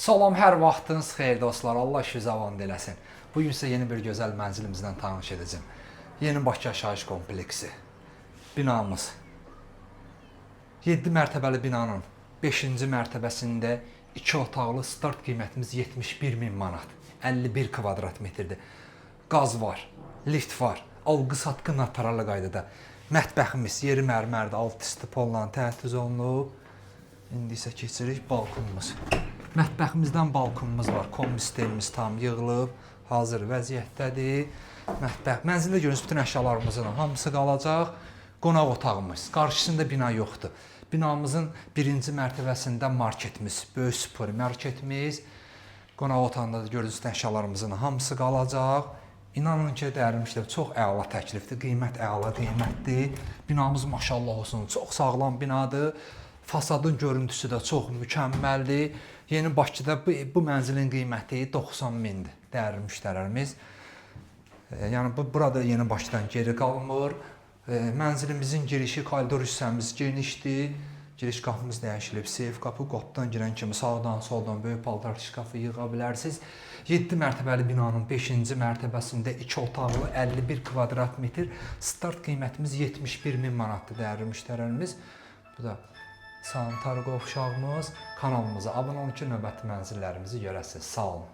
Salam, hər vaxtınız xeyir dostlar. Allah işinizi avan eləsin. Bugün sizə yeni bir gözəl mənzilimizdən tanış edəcəm. Yeni Bakı yaşayış kompleksi. Binamız 7 mərtəbəli binanın 5-ci mərtəbəsində 2 otaqlı start qiymətimiz 71.000 manat. 51 kvadrat metrdir. Qaz var, lift var, alqı-satqı notarial qaydada. Mətbəximiz yeri mərmərdə, alt üstü polla təchiz olunub. İndi isə keçirik balkonumuz. Mətbəximizdən balkonumuz var. Kombi-sistemimiz tam yığılıb, hazır vəziyyətdədir. Mənzildə görürsünüz bütün əşyalarımızın hamısı qalacaq. Qonaq otağımız. Qarşısında bina yoxdur. Binamızın birinci mərtəbəsində marketimiz, böyük supermarketimiz. Qonaq otağında da görürsünüz əşyalarımızın hamısı qalacaq. İnanın ki, dəyərmişdir. Çox əla təklifdir. Qiymət əla qiymətdir. Binamız maşallah olsun, çox sağlam binadır. Fasadın görüntüsü də çox mükəmməldir. Yeni Bakıda bu mənzilin qiyməti 90 mindir, dəyərli müştərilərimiz. Yəni burada Yeni Bakıdan geri qalmır. Mənzilimizin girişi, koridor hissəmiz genişdir. Giriş qapımız dəyişilib, seyf qapı, qapıdan girən kimi sağdan, soldan böyük paltar şkafı yığa bilərsiniz. 7 mərtəbəli binanın 5-ci mərtəbəsində 2 otaqlı 51 kvadrat metr, start qiymətimiz 71.000 manatdır, dəyərli müştərilərimiz. Bu da sanitar qovşağımız. Kanalımıza abunə olun ki, növbəti mənzillərimizi görəsiniz. Sağ olun.